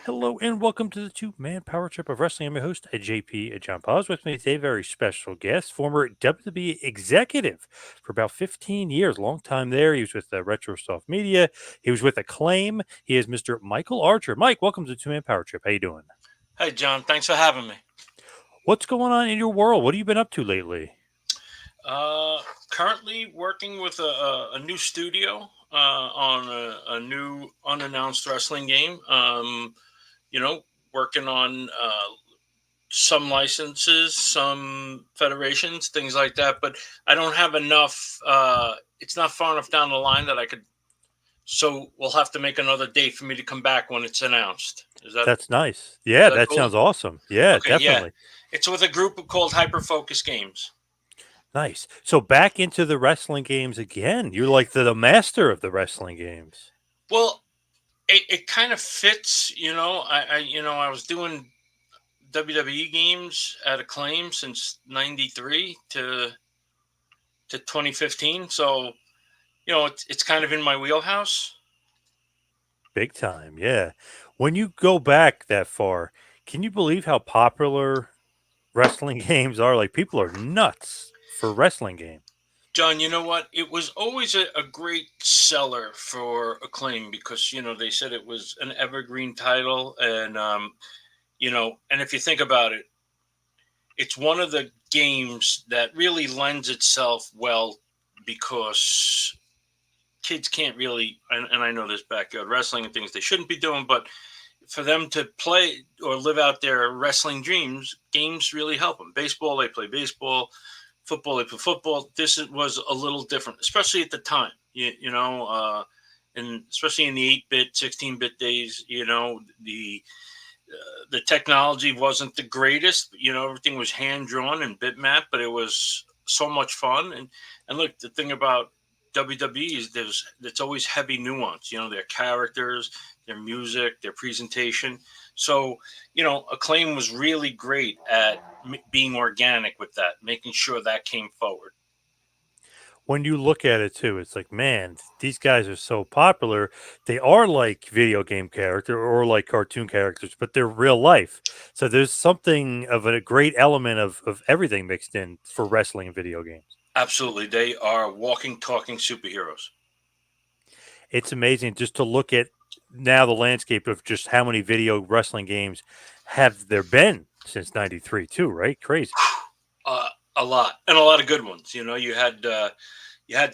Hello and welcome to the two-man power trip of wrestling. I'm your host, JP John Poz. With me today, very special guest, former WWE executive for about 15 years, long time there. He was with RetroSoft Media. He was with Acclaim. He is Mr. Michael Archer. Mike, welcome to the two-man power trip. How you doing? Hey, John, thanks for having me. What's going on in your world? What have you been up to lately? Uh, Currently working with a new studio on a new unannounced wrestling game. You know, Working on some licenses, some federations, things like that. But I don't have enough. It's not far enough down the line that I could. So we'll have to make another date for me to come back when it's announced. That's nice. Is Yeah, that that cool? sounds awesome. Yeah, Okay, yeah. definitely. It's with a group called Hyper Focus Games. Nice. So back into the wrestling games again. You're like the master of the wrestling games. Well, it kind of fits, I was doing WWE games at Acclaim since '93 to 2015, so it's kind of in my wheelhouse. Big time, yeah. When you go back that far, can you believe how popular wrestling games are? Like people are nuts for wrestling games. John, you know what? It was always a great seller for Acclaim because they said it was an evergreen title, and and if you think about it, it's one of the games that really lends itself well because kids can't really, and I know there's backyard wrestling and things they shouldn't be doing, but for them to play or live out their wrestling dreams, games really help them. Baseball, they play baseball. Football, they play football. Was a little different, especially at the time. And especially in the 8-bit, 16-bit days, the technology wasn't the greatest. Everything was hand drawn and bitmap, but it was so much fun. And look, the thing about WWE is it's always heavy nuance. Their characters, their music, their presentation. So Acclaim was really great at being organic with that, making sure that came forward. When you look at it too, it's like, man, these guys are so popular. They are like video game character or like cartoon characters, but they're real life. So there's something of a great element of everything mixed in for wrestling and video games. Absolutely, they are walking, talking superheroes. It's amazing just to look at now the landscape of just how many video wrestling games have there been since '93 too, right? Crazy. A lot, and a lot of good ones. You had the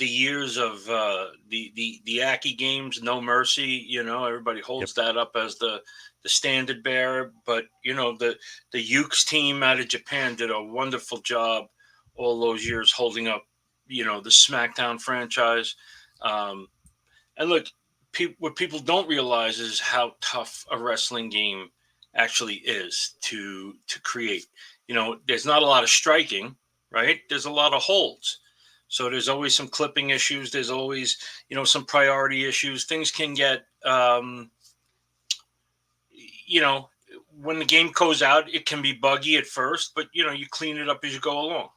years of the Aki games, No Mercy. Everybody Yep. holds that up as the standard bearer. But the Ukes team out of Japan did a wonderful job all those years holding up. The Smackdown franchise. Um, and look, what people don't realize is how tough a wrestling game actually is to create. There's not a lot of striking, right? There's a lot of holds. So there's always some clipping issues. There's always, some priority issues. Things can get, you know, when the game goes out, it can be buggy at first, but you clean it up as you go along.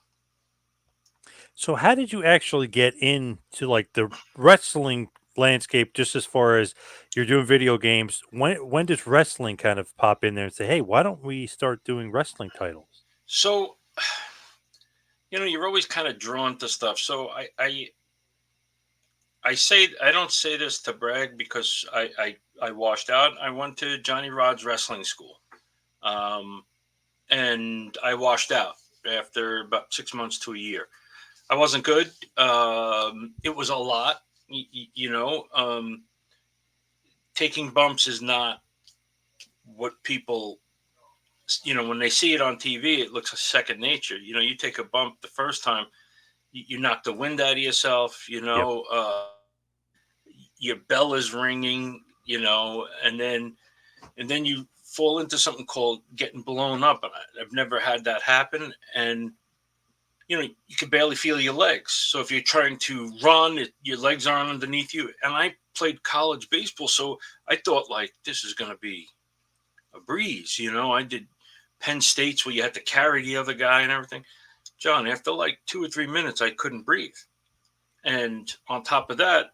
So how did you actually get into like the wrestling landscape just as far as you're doing video games? When does wrestling kind of pop in there and say, "Hey, why don't we start doing wrestling titles?" So, you're always kind of drawn to stuff. So I don't say this to brag because I washed out. I went to Johnny Rod's wrestling school, um, and I washed out after about 6 months to a year. I wasn't good. It was a lot. Taking bumps is not what people. When they see it on TV, it looks a second nature. You take a bump the first time, you knock the wind out of yourself. Yep. Your bell is ringing. And then you fall into something called getting blown up. And I've never had that happen. And you can barely feel your legs. So if you're trying to run, your legs aren't underneath you. And I played college baseball, so I thought like this is going to be a breeze. I did Penn State's where you had to carry the other guy and everything. John, after like 2 or 3 minutes, I couldn't breathe. And on top of that,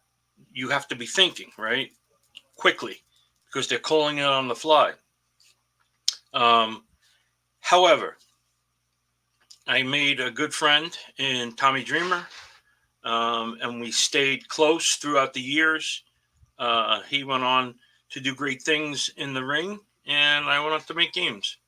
you have to be thinking right quickly because they're calling it on the fly. Um, However, I made a good friend in Tommy Dreamer, and we stayed close throughout the years. He went on to do great things in the ring, and I went on to make games.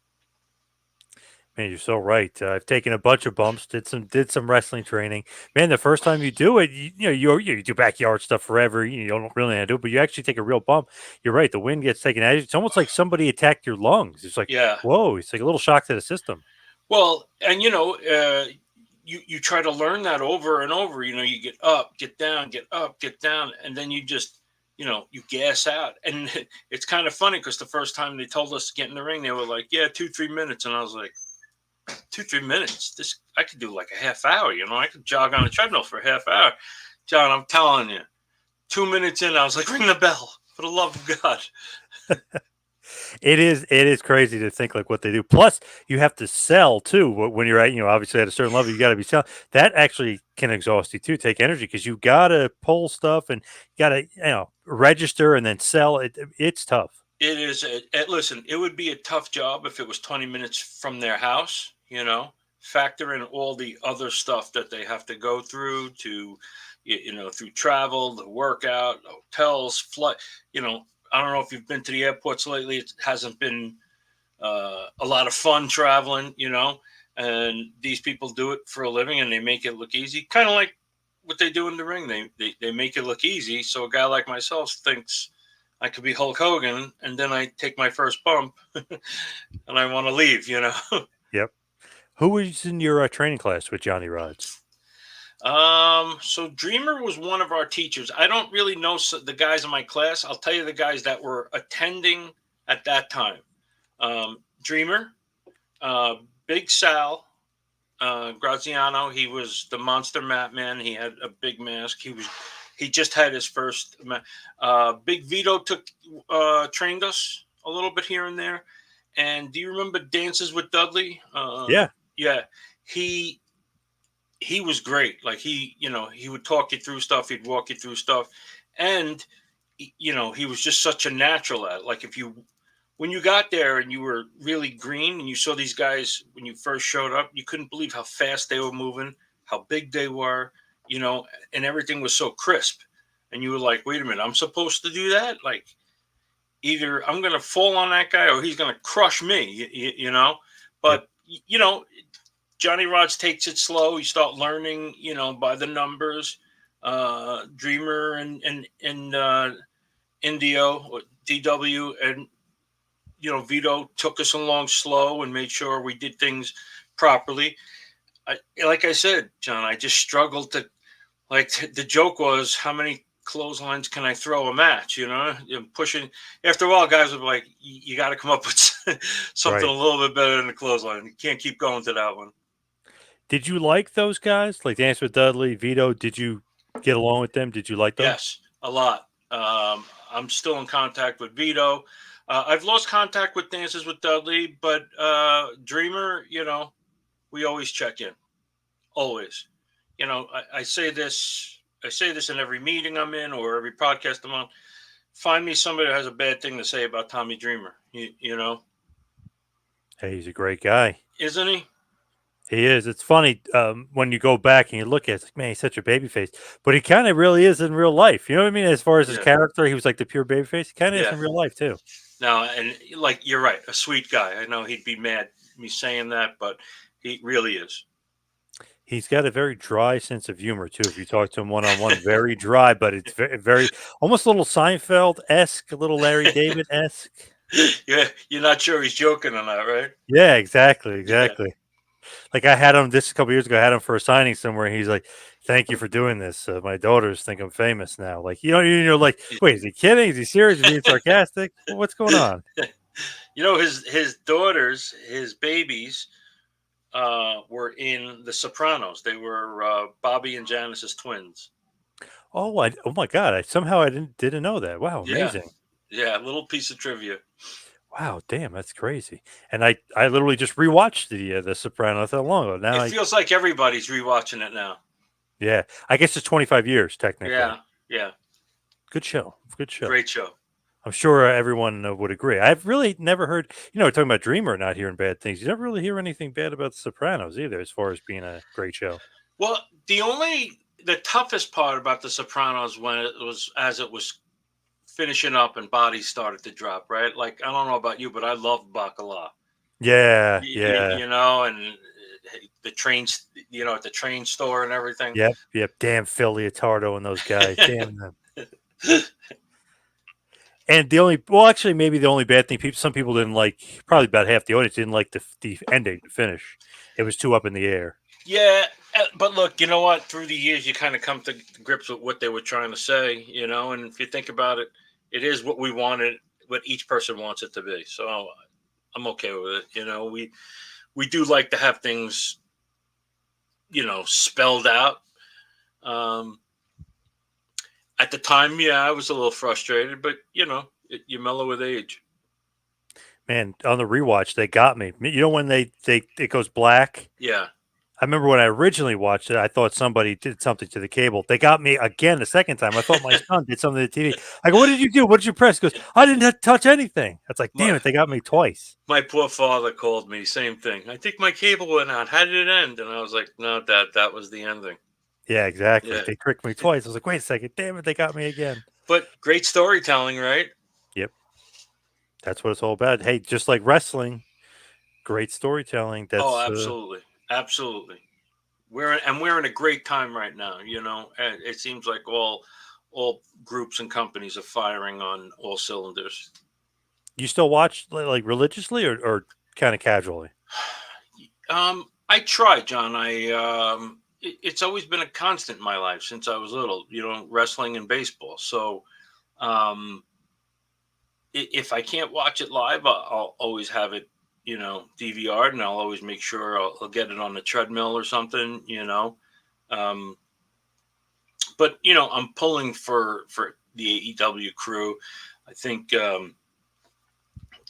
Man, you're so right. I've taken a bunch of bumps, did some wrestling training. Man, the first time you do it, you do backyard stuff forever. You don't really know how to do it, but you actually take a real bump. You're right. The wind gets taken out of you. It's almost like somebody attacked your lungs. It's like, Yeah. whoa, it's like a little shock to the system. Well, and you try to learn that over and over. You get up, get down, get up, get down, and then you just you gas out. And it's kind of funny because the first time they told us to get in the ring, they were like, "Yeah, 2-3 minutes," and I was like, 2-3 minutes? This I could do like a half hour. I could jog on a treadmill for a half hour. John, I'm telling you, 2 minutes in, I was like, "Ring the bell for the love of God." It is crazy to think like what they do. Plus, you have to sell too. When you're at, obviously at a certain level, you got to be selling. That actually can exhaust you too, take energy because you got to pull stuff and got to, register and then sell it. It's tough. It is. Listen, it would be a tough job if it was 20 minutes from their house. Factor in all the other stuff that they have to go through through travel, the workout, hotels, flight. I don't know if you've been to the airports lately. It hasn't been a lot of fun traveling. And these people do it for a living, and they make it look easy, kind of like what they do in the ring. They make it look easy, so a guy like myself thinks I could be Hulk Hogan, and then I take my first bump, and I want to leave. Yep. Who was in your training class with Johnny Rods? So Dreamer was one of our teachers. I don't really know the guys in my class. I'll tell you the guys that were attending at that time. Dreamer, uh, Big Sal, Graziano. He was the Monster Mat Man. He had a big mask. He just had his first. Big Vito trained us a little bit here and there. And do you remember Dances with Dudley? Yeah. Yeah, he he was great. Like he would talk you through stuff. He'd walk you through stuff, and he was just such a natural at it. Like when you got there and you were really green and you saw these guys when you first showed up, you couldn't believe how fast they were moving, how big they were, and everything was so crisp. And you were like, wait a minute, I'm supposed to do that? Like, either I'm going to fall on that guy or he's going to crush me, Yep. But, Johnny Rods takes it slow. You start learning, by the numbers. Dreamer and Indio, DW, and Vito took us along slow and made sure we did things properly. Like I said, John, I just struggled to the joke was how many clotheslines can I throw a match? Pushing. After a while, guys would be like, "You got to come up with something a Right. little bit better than the clothesline. You can't keep going to that one." Did you like those guys? Like Dance with Dudley, Vito? Did you get along with them? Did you like those? Yes, a lot. I'm still in contact with Vito. I've lost contact with Dances with Dudley, but Dreamer, we always check in. Always. I say this. I say this in every meeting I'm in or every podcast I'm on. Find me somebody that has a bad thing to say about Tommy Dreamer. Hey, he's a great guy. Isn't he? He is. It's funny when you go back and you look at it, it's like, man, he's such a baby face. But he kind of really is in real life. You know what I mean? As far as his Yeah. character, he was like the pure baby face. He kind of is Yeah. in real life, too. No, and like you're right, a sweet guy. I know he'd be mad at me saying that, but he really is. He's got a very dry sense of humor, too. If you talk to him one on one, very dry, but it's very almost a little Seinfeld esque, a little Larry David esque. Yeah, you're not sure he's joking or not, right? Yeah, exactly. Yeah. Exactly. Like I had him this a couple years ago. I had him for a signing somewhere. And he's like, "Thank you for doing this. My daughters think I'm famous now." Like like, wait, is he kidding? Is he serious? Is he being sarcastic? What's going on? His daughters, his babies, were in The Sopranos. They were Bobby and Janice's twins. Oh my God! I didn't know that. Wow, Yeah, amazing. yeah. A little piece of trivia. Wow, damn, that's crazy. And I literally just rewatched the Sopranos not long ago. Now It I feels like everybody's rewatching it now. I guess it's 25 years technically. Yeah, yeah. Good show. Good show. Great show. I'm sure everyone would agree. I've really never heard, we're talking about Dreamer not hearing bad things. You never really hear anything bad about The Sopranos either, as far as being a great show. Well, the toughest part about The Sopranos when it was as it was finishing up and bodies started to drop, right? Like I don't know about you, but I love bacala. Yeah, yeah, And the trains, at the train store and everything. yep, yep. Damn Phil Leotardo and those guys. Damn them. And actually, maybe the only bad thing, some people didn't like, probably about half the audience didn't like the ending, the finish. It was too up in the air. Yeah, but look, you know what? Through the years, you kind of come to grips with what they were trying to say, and if you think about it, it is what we wanted, what each person wants it to be. So I'm okay with it. We do like to have things, spelled out. Um, at the time, yeah, I was a little frustrated, but you mellow with age. Man, on the rewatch, they got me. You know when it goes black? Yeah. I remember when I originally watched it, I thought somebody did something to the cable. They got me again the second time. I thought my son did something to the TV. I go, "What did you do? What did you press?" He goes, "I didn't touch anything." It's like, damn my, it, they got me twice. my poor father called me, same thing. I think my cable went out. How did it end? And I was like, no, Dad, that was the ending. Yeah, exactly. Yeah. They tricked me twice. I was like, wait a second, damn it, they got me again. But great storytelling, right? Yep, that's what it's all about. Hey, just like wrestling, great storytelling. Oh, That's absolutely. Absolutely. We're in a great time right now, and it seems like all groups and companies are firing on all cylinders. you still watch like religiously or kind of casually. I try, John. It's always been a constant in my life since I was little, wrestling and baseball. So, um, if I can't watch it live, I'll always have it, DVR'd, and I'll always make sure I'll get it on the treadmill or something. Um, but I'm pulling for the AEW crew. I think um,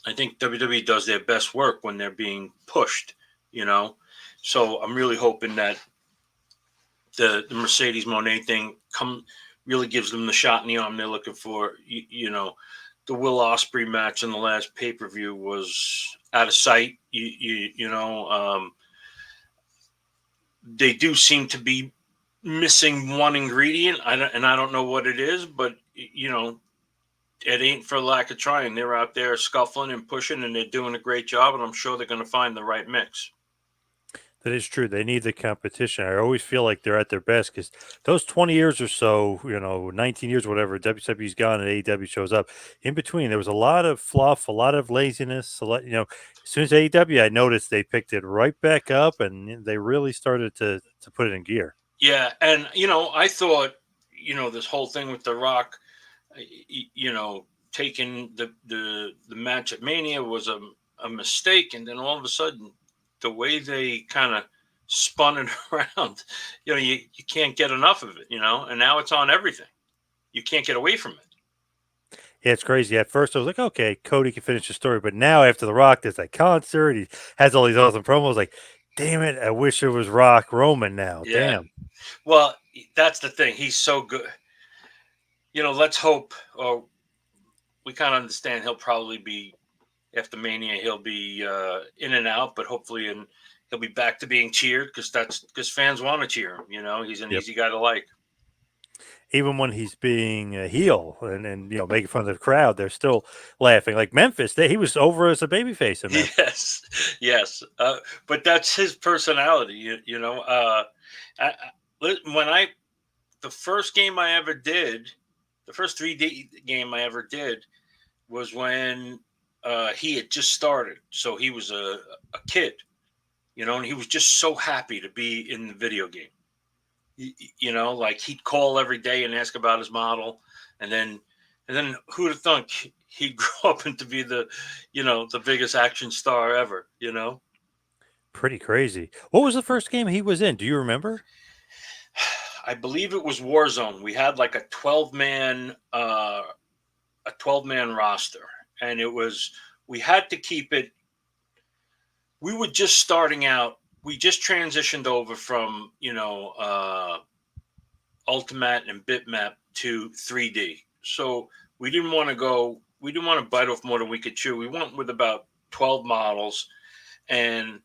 I think WWE does their best work when they're being pushed. You know, so I'm really hoping that the Mercedes Monet thing really gives them the shot in the arm they're looking for. The Will Ospreay match in the last pay per view was out of sight. They do seem to be missing one ingredient. I don't know what it is, but it ain't for lack of trying. They're out there scuffling and pushing, and they're doing a great job. And I'm sure they're going to find the right mix. That is true. They need the competition. I always feel like they're at their best because those 20 years or so, 19 years, whatever, WWE's gone and AEW shows up. In between, there was a lot of fluff, a lot of laziness. As soon as AEW, I noticed they picked it right back up and they really started to put it in gear. Yeah, and I thought this whole thing with The Rock, taking the match at Mania was a mistake, and then all of a sudden, the way they kind of spun it around, you can't get enough of it, and now it's on everything. You can't get away from it. Yeah, it's crazy. At first, I was like, okay, Cody can finish the story. But now, after The Rock, there's that concert. He has all these awesome promos. Like, damn it, I wish it was Rock Roman now. Yeah. Damn. Well, that's the thing. He's so good. Let's hope, or we kind of understand he'll probably be after Mania. He'll be in and out, but hopefully, and he'll be back to being cheered because fans want to cheer him. He's an Yep. easy guy to like. Even when he's being a heel and making fun of the crowd, they're still laughing. Like Memphis, he was over as a babyface in Memphis. Yes, yes, but that's his personality. When the first game I ever did, the first 3D game I ever did was when he had just started. So he was a kid, and he was just so happy to be in the video game. Like he'd call every day and ask about his model, and then who'd have thunk he'd grow up into be the biggest action star ever. Pretty crazy. What was the first game he was in? Do you remember? I believe it was Warzone. We had like a 12-man roster, and we had to keep it. We were just starting out. We just transitioned over from Ultimate and Bitmap to 3D. So we didn't want to go we didn't want to bite off more than we could chew. We went with about 12 models, and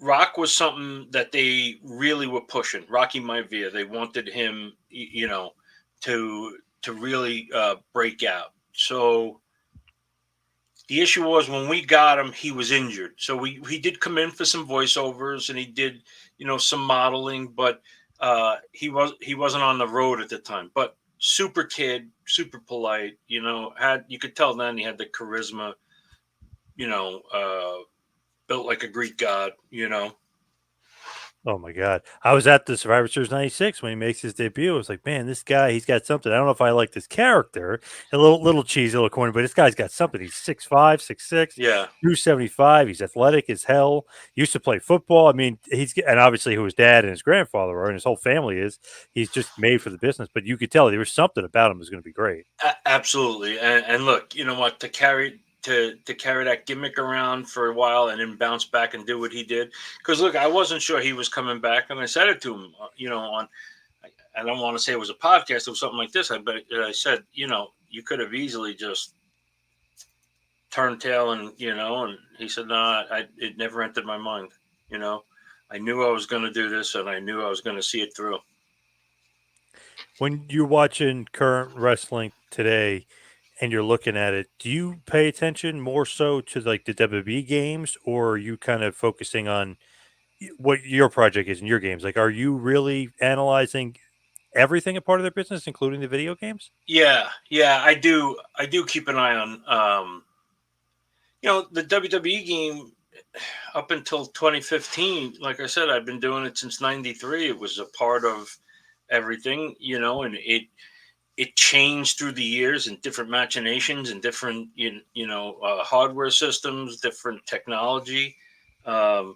Rock was something that they really were pushing. Rocky Maivia, they wanted him, to really break out. So the issue was when we got him, he was injured. So he did come in for some voiceovers and he did, some modeling, but he wasn't on the road at the time. But super kid, super polite, had you could tell then he had the charisma, you know, uh, built like a Greek god. Oh my God. I was at the Survivor Series 96 when he makes his debut. I was like, man, this guy, he's got something. I don't know if I like this character. A little cheesy, a little corny, but this guy's got something. He's 6'5", 6'6", Yeah. 275. He's athletic as hell. He used to play football. I mean, and obviously who his dad and his grandfather are and his whole family is. He's just made for the business. But you could tell there was something about him that was going to be great. Absolutely, and look, you know what? To carry that gimmick around for a while and then bounce back and do what he did. Because look, I wasn't sure he was coming back, and I said it to him. On I don't want to say it was a podcast or something like this. I said, you could have easily just turned tail and he said, no, it never entered my mind. You know, I knew I was going to do this, and I knew I was going to see it through. When you're watching current wrestling today and you're looking at it, do you pay attention more so to like the WWE games, or are you kind of focusing on what your project is in your games? Like, are you really analyzing everything a part of their business, including the video games? Yeah, yeah, I do. I do keep an eye on the WWE game up until 2015. Like I said, I've been doing it since '93. It was a part of everything, and it changed through the years and different machinations and different hardware systems, different technology, um,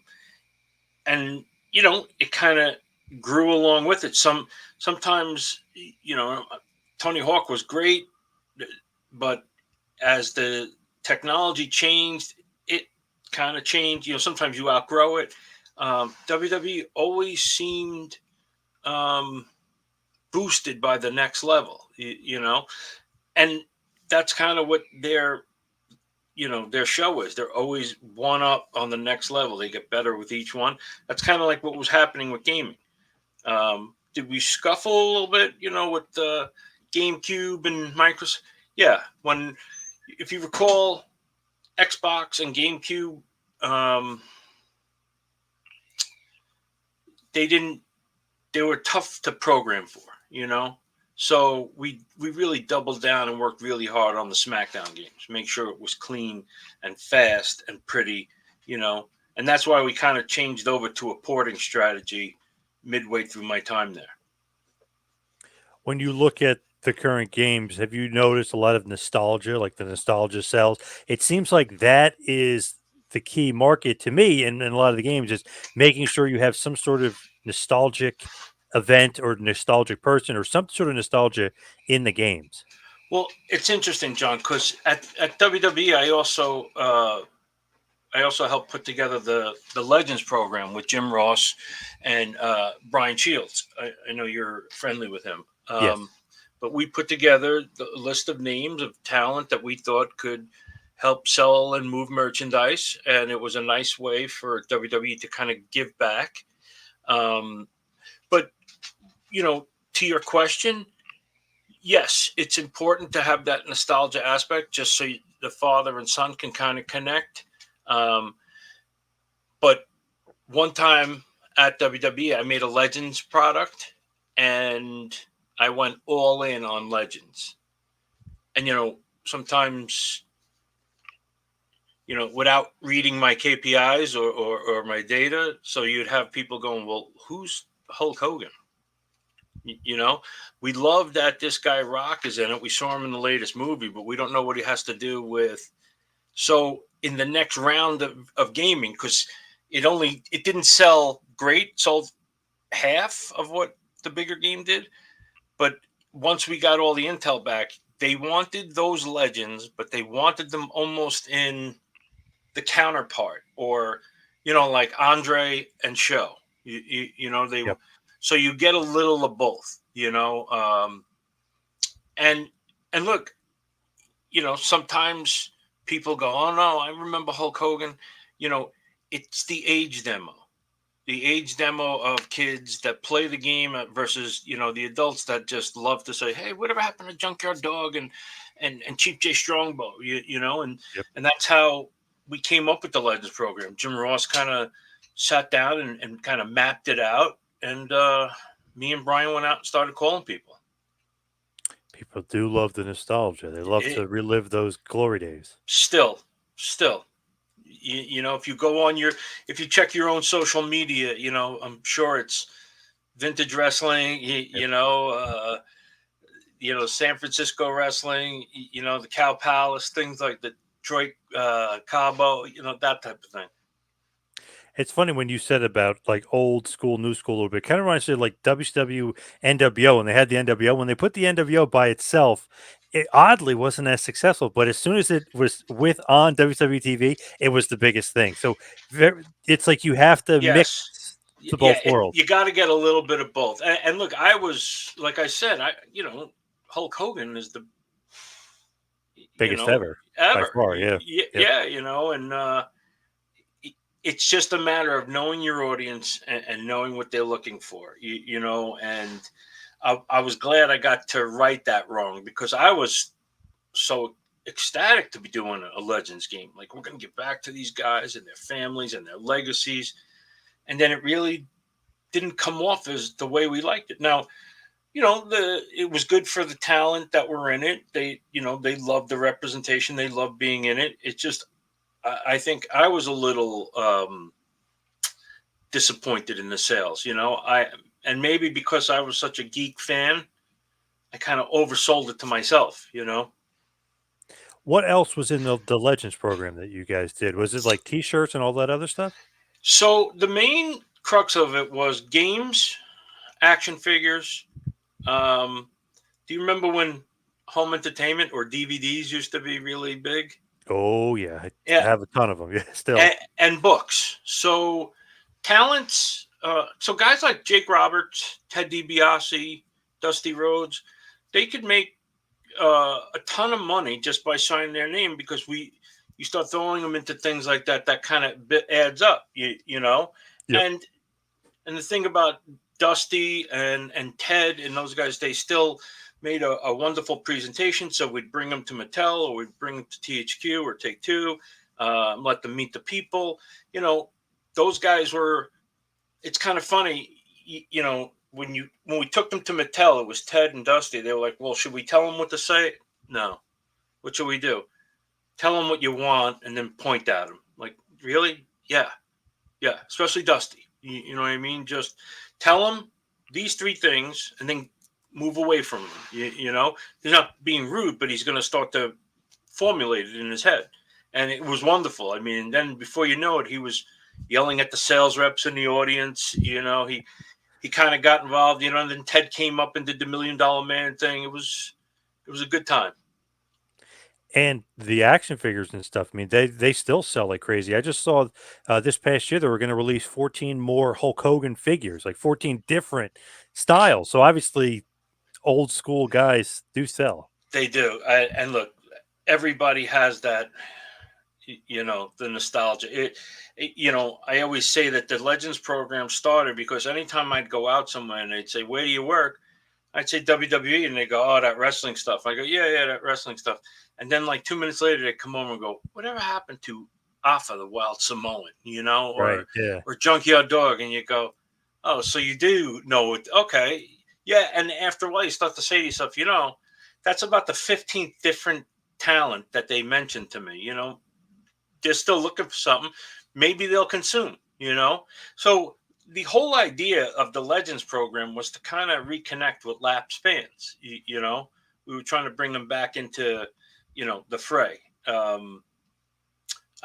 and it kind of grew along with it. Sometimes Tony Hawk was great, but as the technology changed, it kind of changed. Sometimes you outgrow it. WWE always seemed um, boosted by the next level, and that's kind of what their show is. They're always one up on the next level. They get better with each one. That's kind of like what was happening with gaming. Did we scuffle a little bit, with the GameCube and Microsoft? Yeah, if you recall, Xbox and GameCube, um, they didn't. They were tough to program for. So we really doubled down and worked really hard on the Smackdown games, make sure it was clean and fast and pretty, and that's why we kind of changed over to a porting strategy midway through my time there. When you look at the current games, have you noticed a lot of nostalgia, like the nostalgia sells? It seems like that is the key market to me in a lot of the games is making sure you have some sort of nostalgic event or nostalgic person or some sort of nostalgia in the games. Well, it's interesting, John, because at WWE, I also helped put together the Legends program with Jim Ross and Brian Shields. I know you're friendly with him, Yes. but we put together the list of names of talent that we thought could help sell and move merchandise, and it was a nice way for WWE to kind of give back. Um, but to your question, yes, it's important to have that nostalgia aspect, just so the father and son can kind of connect. Um, but one time at WWE, I made a Legends product, and I went all in on Legends. And sometimes without reading my KPIs or my data, so you'd have people going, "Well, who's Hulk Hogan?" You know, we love that this guy Rock is in it. We saw him in the latest movie, but we don't know what he has to do with. So in the next round of gaming, because it didn't sell great, sold half of what the bigger game did. But once we got all the intel back, they wanted those legends, but they wanted them almost in the counterpart, or like Andre and Show. They Yep. so you get a little of both. And and look, sometimes people go, "Oh no, I remember Hulk Hogan." You know, it's the age demo of kids that play the game versus the adults that just love to say, "Hey, whatever happened to Junkyard Dog and Cheap J Strongbow?" Yep. And that's how we came up with the Legends program. Jim Ross kind of sat down and kind of mapped it out, and me and Brian went out and started calling people. People do love the nostalgia. They love It to relive those glory days. still, if you go on if you check your own social media, I'm sure it's vintage wrestling, Yep. San Francisco wrestling, the Cow Palace, things like the Detroit Cabo, that type of thing. It's funny when you said about like old school, new school a little bit. Kind of reminds me of like WCW, NWO, when they had the NWO. When they put the NWO by itself, it oddly wasn't as successful. But as soon as it was with on WWE TV, it was the biggest thing. So it's like you have to mix Yes. the Yeah, both worlds. you got to get a little bit of both. And look, I was, like I said, Hulk Hogan is the, you Biggest know, ever by ever. far. Yeah. Yep. Yeah, and it's just a matter of knowing your audience and knowing what they're looking for, and I was glad I got to right that wrong, because I was so ecstatic to be doing a Legends game. Like, we're going to get back to these guys and their families and their legacies. And then it really didn't come off as the way we liked it. Now, it was good for the talent that were in it. They loved the representation. They loved being in it. It's just, I think I was a little disappointed in the sales. And maybe because I was such a geek fan, I kind of oversold it to myself. What else was in the Legends program that you guys did? Was it like T-shirts and all that other stuff? So the main crux of it was games, action figures. Do you remember when home entertainment or DVDs used to be really big? Oh yeah, I Yeah, have a ton of them. Yeah, and, still. and books. So talents. So guys like Jake Roberts, Ted DiBiase, Dusty Rhodes, they could make a ton of money just by signing their name, because you start throwing them into things like that. That kind of adds up. Yep. And the thing about Dusty and Ted and those guys, they still made a wonderful presentation. So we'd bring them to Mattel, or we'd bring them to THQ or Take Two, let them meet the people. You know, those guys were. It's kind of funny, when we took them to Mattel, it was Ted and Dusty. They were like, "Well, should we tell them what to say?" No. What should we do? Tell them what you want and then point at them. Like, really? Yeah. Yeah, especially Dusty. You know what I mean? Just tell him these three things and then move away from him. He's not being rude, but he's going to start to formulate it in his head. And it was wonderful. I mean, then before you know it, he was yelling at the sales reps in the audience. He kind of got involved. And then Ted came up and did the $1 Million Man thing. It was a good time. And the action figures and stuff, I mean, they still sell like crazy. I just saw this past year they were going to release 14 more Hulk Hogan figures, like 14 different styles. So obviously, old school guys do sell. They do. And look, everybody has that, the nostalgia. I always say that the Legends program started because anytime I'd go out somewhere and they'd say, "Where do you work?" I'd say WWE, and they go, "Oh, that wrestling stuff." I go, "Yeah, yeah, that wrestling stuff." And then like 2 minutes later, they come over and go, "Whatever happened to Alpha, the Wild Samoan?" Right. Or Yeah. Junkyard Dog, and you go, "Oh, so you do know it? Okay, yeah." And after a while, you start to say to yourself, that's about the 15th different talent that they mentioned to me. They're still looking for something. Maybe they'll consume. So the whole idea of the Legends program was to kind of reconnect with lapsed fans. We were trying to bring them back into, the fray. I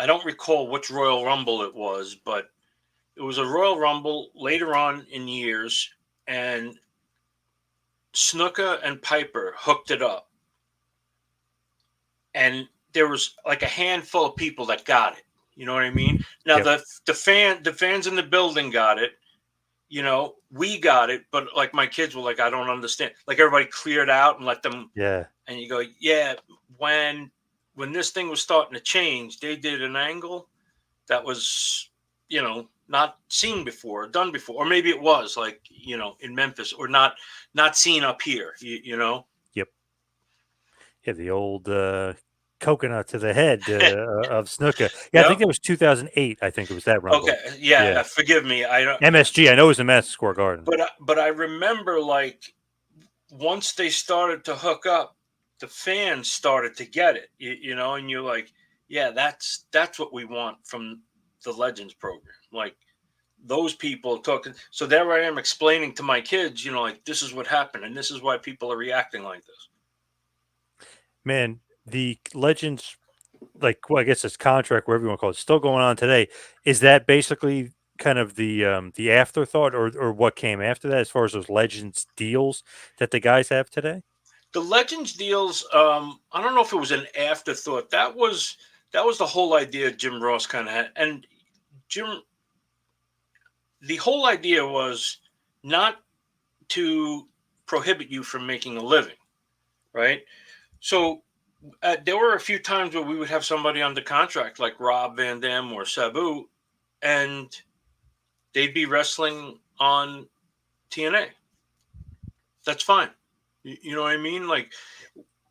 don't recall which Royal Rumble it was, but it was a Royal Rumble later on in years, and Snuka and Piper hooked it up, and there was like a handful of people that got it. You know what I mean? Now Yep. the fans in the building got it. We got it, but like my kids were like, "I don't understand." Like, everybody cleared out and let them, Yeah. and you go, "Yeah." When when this thing was starting to change, they did an angle that was, not seen before, done before, or maybe it was like, in Memphis, or not seen up here. Yep. Yeah, the old coconut to the head of Snuka. Yeah, I think Yep. that was 2008. I think it was that Okay. Rumble. Yeah. Yeah. Forgive me. I don't. MSG. I know it was in Madison Square Garden. But I remember, like, once they started to hook up, the fans started to get it. And you're like, yeah, that's what we want from the Legends program. Like, those people talking. So there I am explaining to my kids, like, this is what happened, and this is why people are reacting like this. Man, the Legends, like, well, I guess it's contract, whatever you want to call it, still going on today. Is that basically kind of the afterthought, or what came after that, as far as those Legends deals that the guys have today? The Legends deals, I don't know if it was an afterthought. That was the whole idea Jim Ross kind of had. And Jim, the whole idea was not to prohibit you from making a living, right? So there were a few times where we would have somebody under contract, like Rob Van Dam or Sabu, and they'd be wrestling on TNA. That's fine. You know what I mean? Like,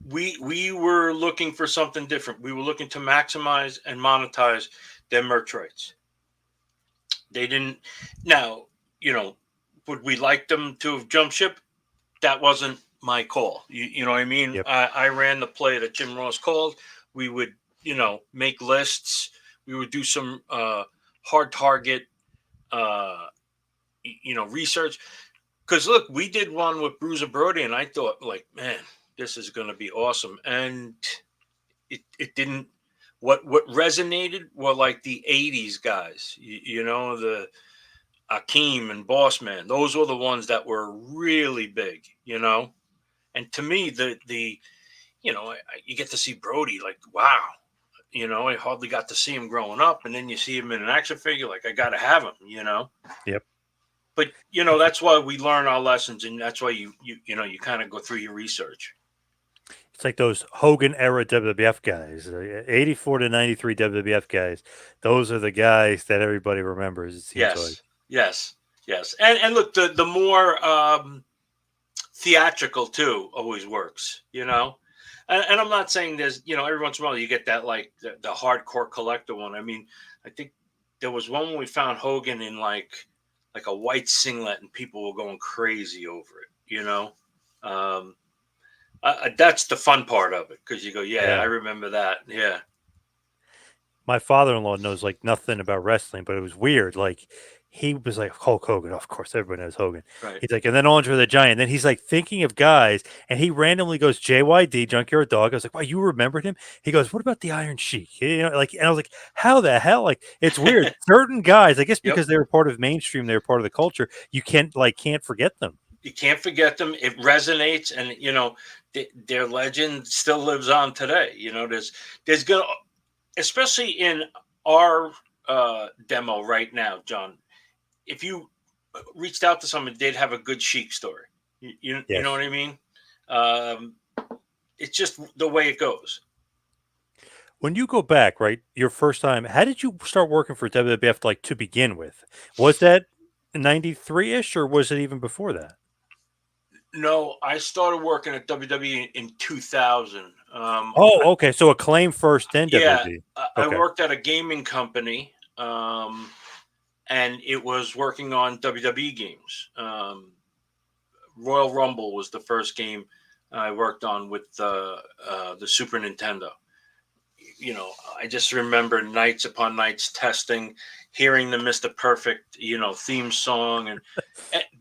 we were looking for something different. We were looking to maximize and monetize their merch rights. They didn't. Now, would we like them to have jumped ship? That wasn't my call. You know what I mean? Yep. I ran the play that Jim Ross called. We would, make lists. We would do some hard target, research. Because look, we did one with Bruiser Brody, and I thought, like, man, this is going to be awesome. And it didn't. What resonated were like the '80s guys. The Akeem and Bossman. Those were the ones that were really big. And to me, you get to see Brody, like, wow. I hardly got to see him growing up, and then you see him in an action figure, like, I got to have him. Yep. But that's why we learn our lessons, and that's why you kind of go through your research. It's like those Hogan era WWF guys, 84 to 93 WWF guys. Those are the guys that everybody remembers, it seems like. Yes. And look, the more theatrical too always works. And I'm not saying there's, every once in a while you get that, like, the hardcore collector one. I mean, I think there was one when we found Hogan in like a white singlet, and people were going crazy over it. That's the fun part of it, because you go, yeah, I remember that. Yeah. My father-in-law knows like nothing about wrestling, but it was weird. Like, he was like, Hulk Hogan, of course, everybody knows Hogan. Right. He's like, and then Andre the Giant. Then he's like thinking of guys, and he randomly goes JYD, Junkyard Dog. I was like, wow, you remembered him? He goes, what about the Iron Sheik? Like, and I was like, how the hell? Like, it's weird. Certain guys, I guess, because they were part of mainstream, they were part of the culture. You can't forget them. You can't forget them. It resonates, and their legend still lives on today. There's gonna, especially in our demo right now, John. If you reached out to someone, they'd have a good Sheik story. You know what I mean? It's just the way it goes. When you go back, right, your first time, how did you start working for WWF, like, to begin with? Was that 93-ish, or was it even before that? No, I started working at WWE in 2000. Okay. So Acclaim first, then WWE. I worked at a gaming company, and it was working on WWE games. Royal Rumble was the first game I worked on with the Super Nintendo. I just remember nights upon nights testing, hearing the Mr. Perfect, theme song, and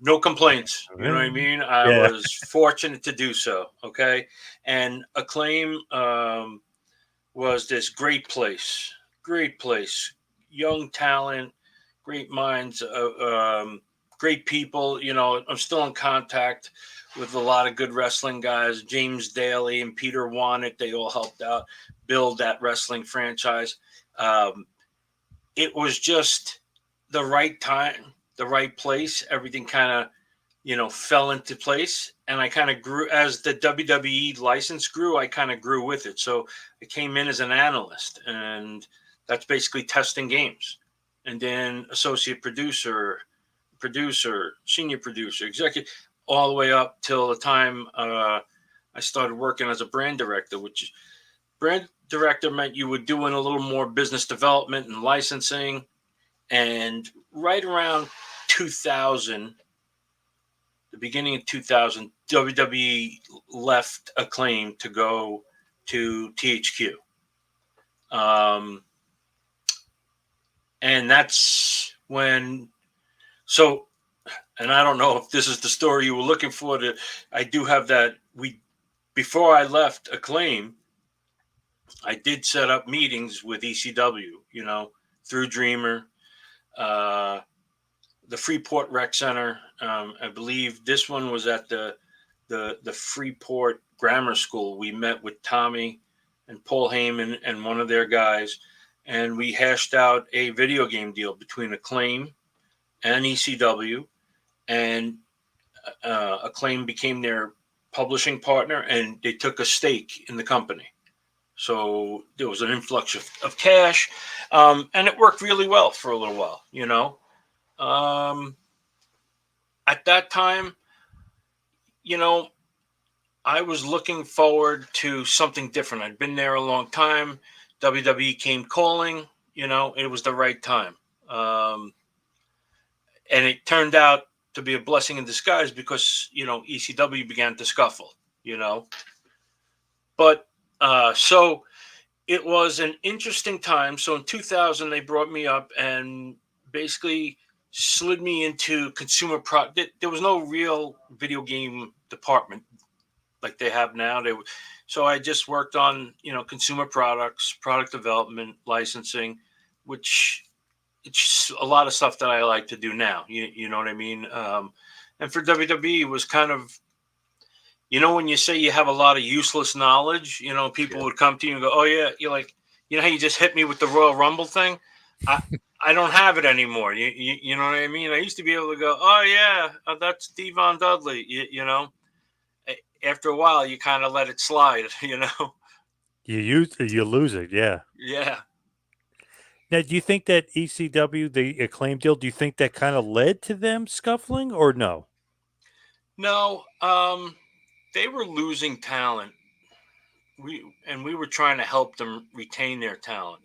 no complaints. You know what I mean? I was fortunate to do so. Okay. And Acclaim was this great place, young talent, great minds, great people. I'm still in contact with a lot of good wrestling guys. James Daly and Peter Wannett, they all helped out build that wrestling franchise. It was just the right time, the right place. Everything kind of, fell into place, and I kind of grew as the WWE license grew. I kind of grew with it. So I came in as an analyst, and that's basically testing games, and then associate producer, senior producer, executive, all the way up till the time I started working as a brand director, which brand director meant you were doing a little more business development and licensing. And right around 2000, the beginning of 2000, WWE left Acclaim to go to THQ. Um, and that's when, so, and I don't know if this is the story you were looking for. I do have that. Before I left Acclaim, I did set up meetings with ECW, through Dreamer, uh, the Freeport Rec Center. I believe this one was at the Freeport Grammar School. We met with Tommy and Paul Heyman and one of their guys, and we hashed out a video game deal between Acclaim and ECW, and Acclaim became their publishing partner, and they took a stake in the company. So there was an influx of cash, and it worked really well for a little while, At that time, I was looking forward to something different. I'd been there a long time. WWE came calling, it was the right time. And it turned out to be a blessing in disguise because, ECW began to scuffle, But so it was an interesting time. So in 2000, they brought me up and basically slid me into consumer product. There was no real video game department like they have now. So I just worked on, consumer products, product development, licensing, which it's a lot of stuff that I like to do now. You know what I mean? And for WWE, it was kind of, when you say you have a lot of useless knowledge, people would come to you and go, "Oh yeah," you're like, how you just hit me with the Royal Rumble thing. I don't have it anymore. You know what I mean? I used to be able to go, "Oh yeah, that's Devon Dudley." After a while, you kind of let it slide. You lose it, yeah. Yeah. Now, do you think that ECW, the Acclaim deal, do you think that kind of led to them scuffling, or no? No, they were losing talent. We were trying to help them retain their talent.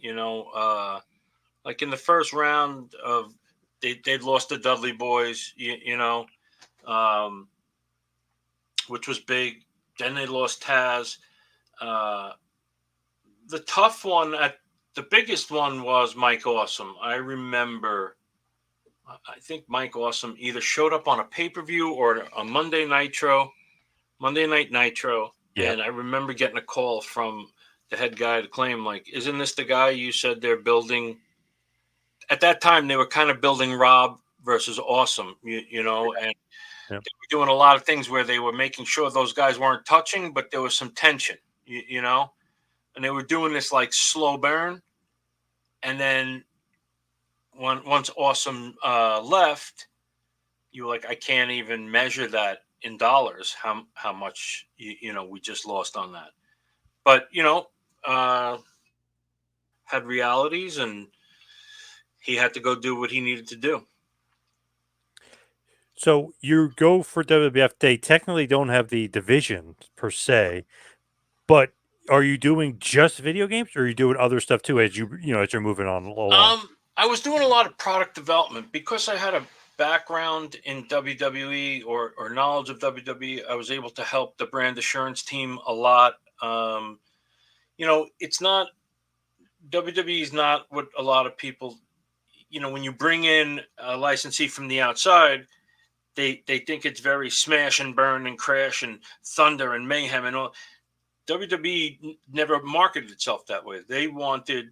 Like in the first round of they'd lost the Dudley Boys. Um, which was big. Then they lost Taz. Uh, the tough one the biggest one was Mike Awesome. I remember. I think Mike Awesome either showed up on a pay per view or a Monday Night Nitro, Yeah. and I remember getting a call from the head guy to claim, like, "Isn't this the guy you said they're building?" At that time, they were kind of building Rob versus Awesome, and Yeah. they were doing a lot of things where they were making sure those guys weren't touching, but there was some tension, and they were doing this like slow burn. And then once Awesome left, you were like, I can't even measure that in dollars, how much, we just lost on that. But, uh, had realities, and he had to go do what he needed to do. So you go for WWF. They technically don't have the division per se, but are you doing just video games, or are you doing other stuff too as as you're moving on along? I was doing a lot of product development because I had a background in WWE or knowledge of WWE. I was able to help the brand assurance team a lot. It's not WWE is not what a lot of people, when you bring in a licensee from the outside, they think it's very smash and burn and crash and thunder and mayhem and all. WWE never marketed itself that way. They wanted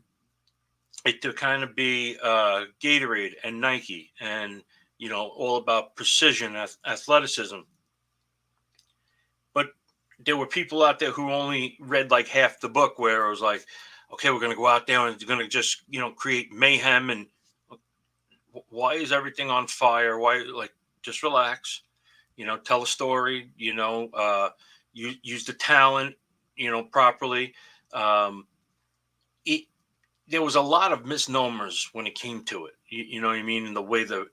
it to kind of be Gatorade and Nike and, all about precision, athleticism. But there were people out there who only read like half the book, where it was like, okay, we're going to go out there and it's going to just, create mayhem. And why is everything on fire? Why, like, just relax. tell a story, use the talent, properly. Um, it, there was a lot of misnomers when it came to it. You know what I mean? And the way the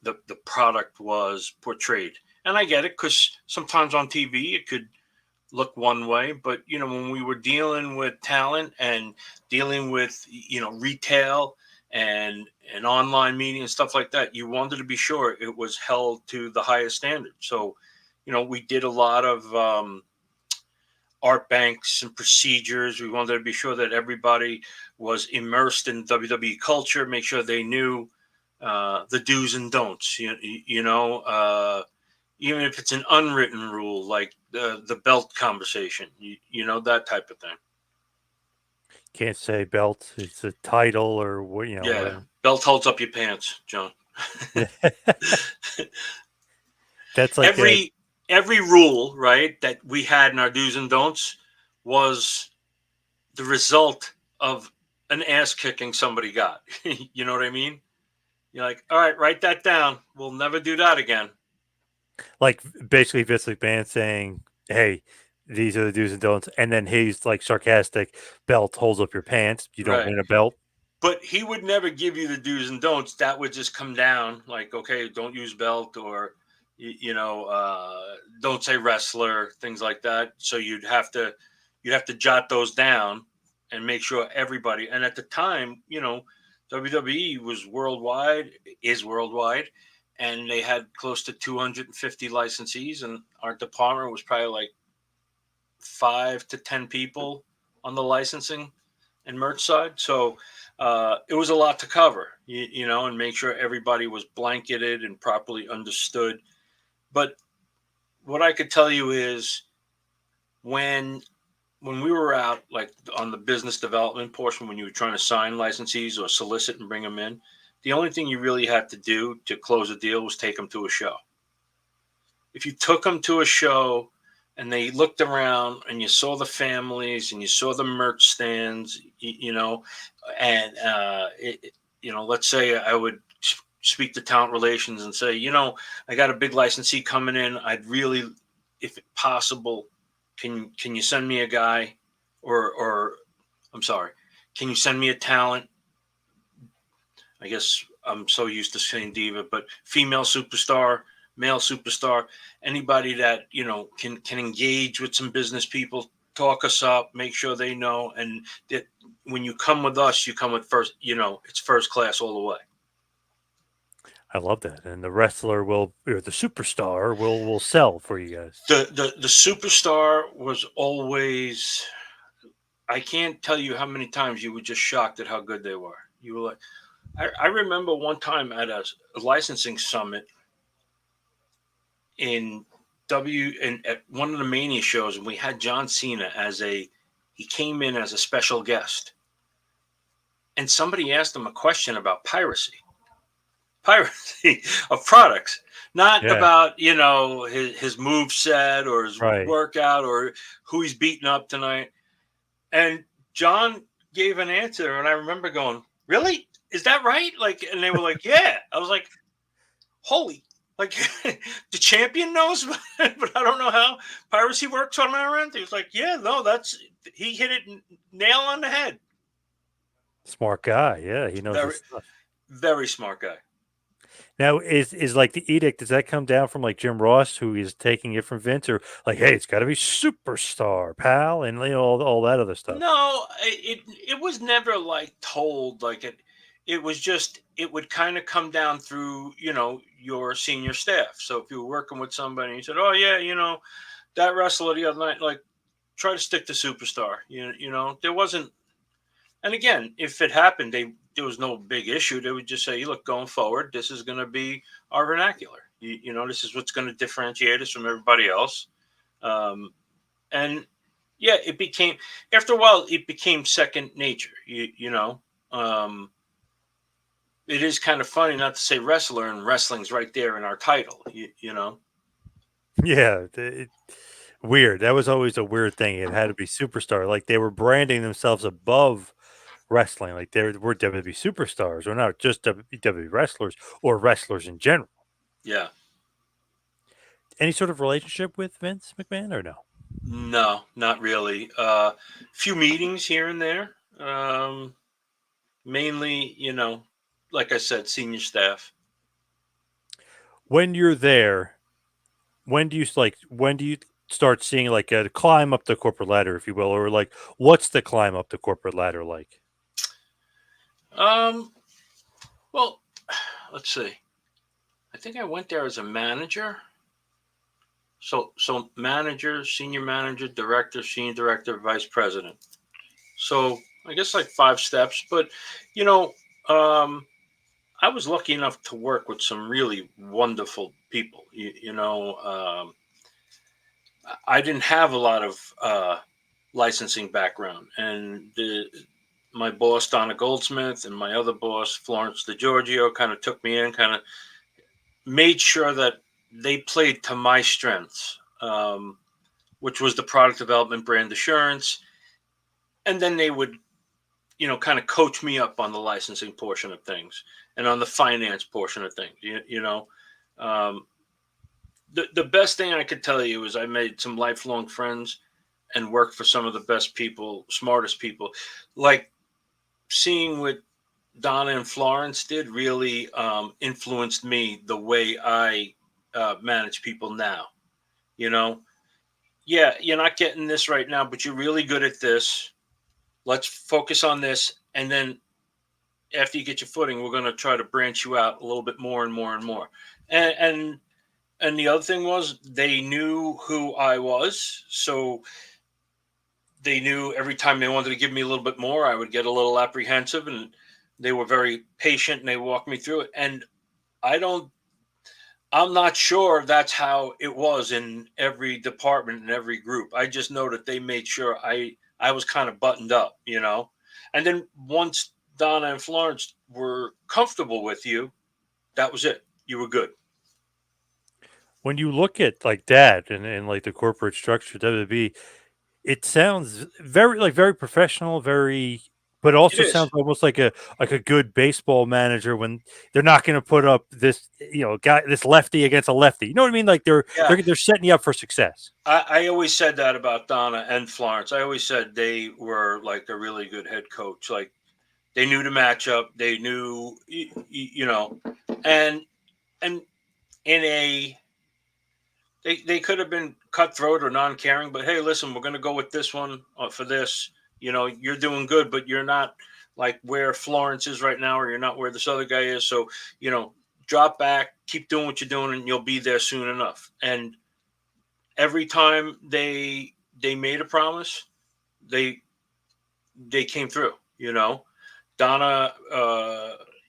product was portrayed. And I get it because sometimes on TV it could look one way, but when we were dealing with talent and dealing with retail and online media and stuff like that, you wanted to be sure it was held to the highest standard. So we did a lot of art banks and procedures. We wanted to be sure that everybody was immersed in WWE culture, make sure they knew the do's and don'ts. Even if it's an unwritten rule, like the belt conversation, that type of thing. Can't say belt. It's a title or what, Yeah, whatever. belt holds up your pants, John. Yeah. That's like a every rule, right, that we had in our do's and don'ts was the result of an ass kicking somebody got. You know what I mean? You're like, all right, write that down. We'll never do that again. like basically Vince McMahon saying, "Hey, these are the do's and don'ts," and then he's like sarcastic, "Belt holds up your pants. You don't Right. win a belt." But he would never give you the do's and don'ts. That would just come down like, okay, don't use belt, or don't say wrestler, things like that. So you'd have to jot those down and make sure everybody. And at the time, WWE was worldwide, is worldwide, and they had close to 250 licensees, and our department was probably like 5 to 10 people on the licensing and merch side. So it was a lot to cover, and make sure everybody was blanketed and properly understood. But what I could tell you is when we were out, like on the business development portion, when you were trying to sign licensees or solicit and bring them in, the only thing you really had to do to close a deal was take them to a show. If you took them to a show and they looked around and you saw the families and you saw the merch stands, and let's say I would speak to talent relations and say, I got a big licensee coming in. I'd really, if possible, can you send me a guy, or I'm sorry, can you send me a talent? I guess I'm so used to saying diva, but female superstar, male superstar, anybody that can engage with some business people, talk us up, make sure they know, and that when you come with us, you come with first. It's first class all the way. I love that, and the wrestler will, or the superstar will sell for you guys. The superstar was always. I can't tell you how many times you were just shocked at how good they were. You were like, I remember one time at a licensing summit in at one of the Mania shows, and we had John Cena he came in as a special guest, and somebody asked him a question about piracy of products, not Yeah, about his move set or his right. workout or who he's beating up tonight. And John gave an answer, and I remember going, "Really? Is that right?" Like, and they were like, "Yeah." I was like, "Holy!" Like, the champion knows, but I don't know how piracy works on our end. He was like, "Yeah, no, he hit it nail on the head." Smart guy. Yeah, he knows Very, his stuff. very smart guy. Now, is like the edict? Does that come down from like Jim Ross, who is taking it from Vince, or like, hey, it's got to be superstar, pal, and all that other stuff? No, it was never like told like it. It was just it would kind of come down through your senior staff. So if you were working with somebody, and you said, "Oh yeah, that wrestler the other night," like try to stick to superstar. There wasn't. And again, if it happened, there was no big issue. They would just say, "Look, going forward, this is going to be our vernacular. This is what's going to differentiate us from everybody else." Um, and yeah, it became after a while it became second nature. Um, it is kind of funny not to say wrestler, and wrestling's right there in our title. Yeah, weird. That was always a weird thing. It had to be superstar. Like they were branding themselves above wrestling. Like they were WWE superstars, or not just WWE wrestlers or wrestlers in general. Yeah. any sort of relationship with Vince McMahon or no? No, not really. Few meetings here and there. Mainly, like I said, senior staff. When you're there, when do you start seeing like a climb up the corporate ladder, if you will, or like what's the climb up the corporate ladder like? Um, well, let's see. I think I went there as a manager. So manager, senior manager, director, senior director, vice president. So I guess like five steps. But you know, um, I was lucky enough to work with some really wonderful people. I didn't have a lot of licensing background, and my boss Donna Goldsmith and my other boss Florence DeGiorgio kind of took me in, kind of made sure that they played to my strengths, which was the product development, brand assurance, and then they would kind of coach me up on the licensing portion of things and on the finance portion of things. Um, the best thing I could tell you is I made some lifelong friends and worked for some of the best people, smartest people. Like seeing what Donna and Florence did really influenced me the way I manage people now. You know, yeah, you're not getting this right now, but you're really good at this. Let's focus on this. And then after you get your footing, we're going to try to branch you out a little bit more and more and more. And and the other thing was they knew who I was, so they knew every time they wanted to give me a little bit more, I would get a little apprehensive, and they were very patient and they walked me through it. And I don't, I'm not sure that's how it was in every department and every group. I just know that they made sure I was kind of buttoned up, And then once Donna and Florence were comfortable with you, that was it. You were good. When you look at like that and like the corporate structure WWE, it sounds very professional, very, but It also is. sounds almost like a good baseball manager when they're not going to put up this guy, this lefty against a lefty. You know what I mean? Like Yeah. they're setting you up for success. I always said that about Donna and Florence. I always said they were like a really good head coach. Like they knew the matchup. They knew, and and in a they could have been cutthroat or non-caring, but hey, listen, we're going to go with this one for this. You're doing good, but you're not like where Florence is right now, or you're not where this other guy is. So you know, drop back, keep doing what you're doing, and you'll be there soon enough. And every time they made a promise, they they came through. Donna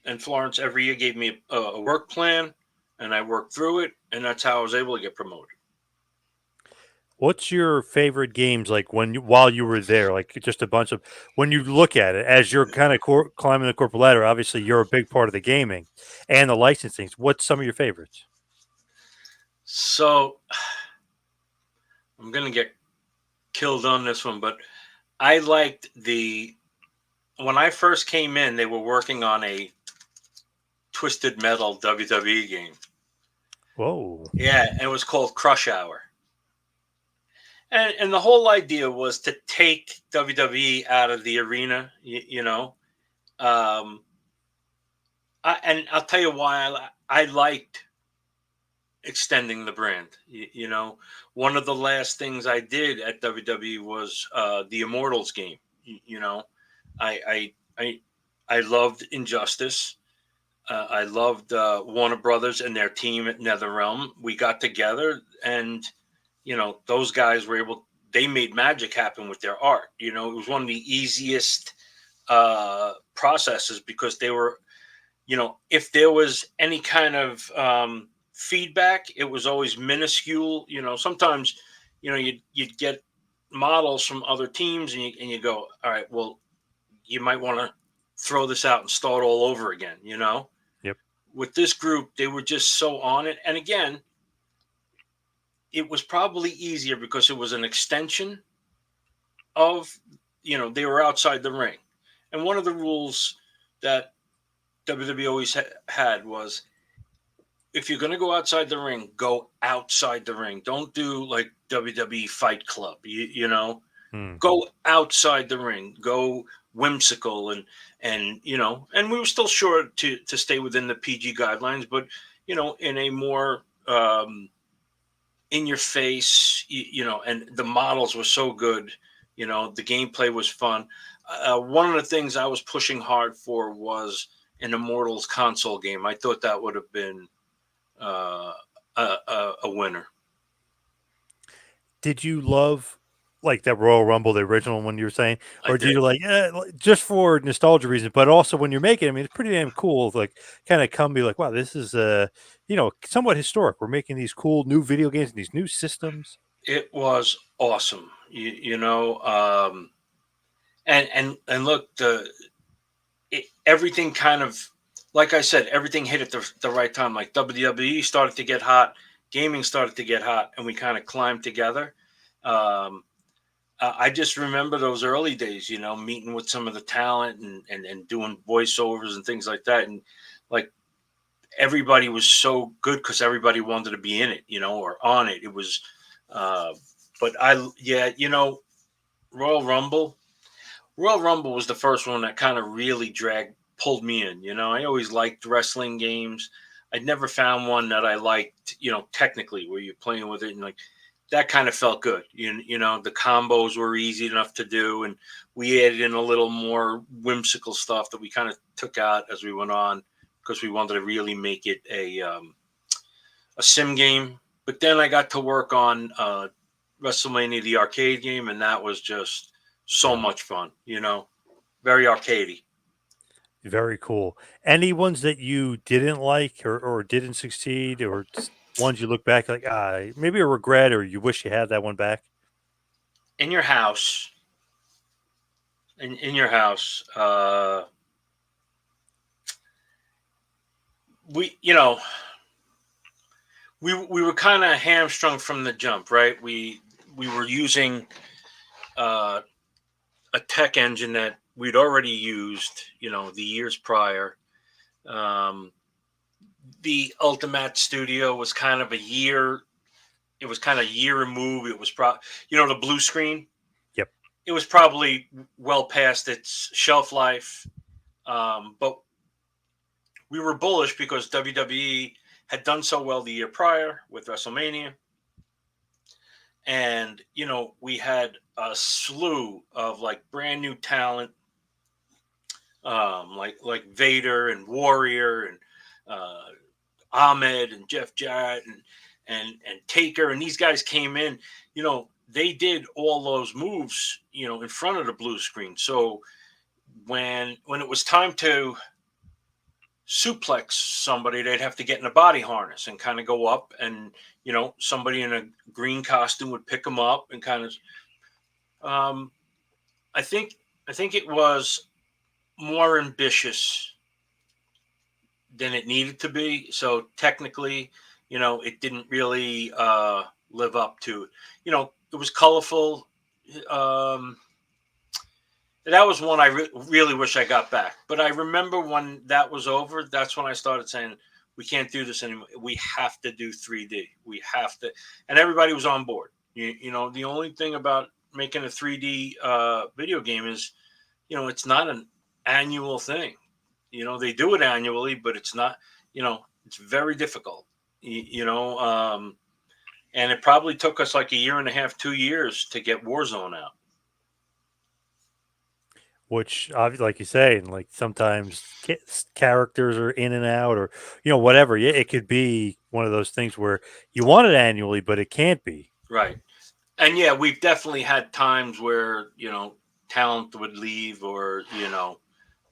and Florence every year gave me a work plan, and I worked through it, and that's how I was able to get promoted. What's your favorite games like while you were there? Like just a bunch of when you look at it as you're kind of climbing the corporate ladder. Obviously, you're a big part of the gaming and the licensing. What's some of your favorites? So I'm gonna get killed on this one, but I liked the when I first came in, they were working on a Twisted Metal WWE game. Whoa. Yeah, and it was called Crush Hour. And the whole idea was to take WWE out of the arena, Um, and I'll tell you why I liked extending the brand. One of the last things I did at WWE was the Immortals game. I I I, I loved Injustice. I loved Warner Brothers and their team at NetherRealm. We got together, and those guys were able. They made magic happen with their art. It was one of the easiest processes because they were if there was any kind of feedback, it was always minuscule. Sometimes, you'd get models from other teams, and you go, all right, well, you might want to throw this out and start all over again. Yep. With this group, they were just so on it, and again, it was probably easier because it was an extension of, they were outside the ring, and one of the rules that WWE always had was if you're going to go outside the ring, go outside the ring. Don't do like WWE Fight Club. Hmm. Go outside the ring. Go whimsical and we were still sure to stay within the PG guidelines, but in a more in your face, and the models were so good. The gameplay was fun. One of the things I was pushing hard for was an Immortals console game. I thought that would have been uh, a winner. Did you love like that Royal Rumble, the original one you were saying, I or do you did. like just for nostalgia reasons, but also when you're making? I mean, it's pretty damn cool. Like, kind of come be like, wow, this is somewhat historic. We're making these cool new video games and these new systems. It was awesome. And look, everything kind of, like I said, everything hit at the right time. Like WWE started to get hot, gaming started to get hot, and we kind of climbed together. Um, I just remember those early days, meeting with some of the talent and doing voiceovers and things like that. And like everybody was so good because everybody wanted to be in it, or on it. It was, uh, but yeah, Royal Rumble. Royal Rumble was the first one that kind of really pulled me in. I always liked wrestling games. I'd never found one that I liked, technically, where you're playing with it and like that kind of felt good. The combos were easy enough to do, and we added in a little more whimsical stuff that we kind of took out as we went on because we wanted to really make it a sim game. But then I got to work on WrestleMania, the arcade game, and that was just so Yeah, much fun. Very arcadey. very cool. Any ones that you didn't like or didn't succeed, or ones you look back like maybe a regret or you wish you had that one back? In your house, in your house, we you know we were kind of hamstrung from the jump, right? We were using uh, a tech engine that we'd already used, the years prior. Um, the Ultimate Studio was kind of a year. It was kind of a year removed. It was the blue screen. Yep. It was probably well past its shelf life, but we were bullish because WWE had done so well the year prior with WrestleMania, and we had a slew of like brand new talent, like Vader and Warrior and uh, Ahmed and Jeff Jarrett and Taker, and these guys came in. They did all those moves, in front of the blue screen. So when it was time to suplex somebody, they'd have to get in a body harness and kind of go up, and somebody in a green costume would pick them up and kind of. Um, I think it was more ambitious than it needed to be. So technically, it didn't really live up to it. It was colorful. Um, that was one I really wish I got back. But I remember when that was over, that's when I started saying, we can't do this anymore. We have to do 3D. We have to. And everybody was on board. The only thing about making a 3D video game is, it's not an annual thing. They do it annually, but it's not, it's very difficult, and it probably took us like a year and a half, 2 years to get Warzone out. Which, like you say, and like sometimes characters are in and out, or whatever. Yeah, it could be one of those things where you want it annually, but it can't be. Right. And yeah, we've definitely had times where, talent would leave or,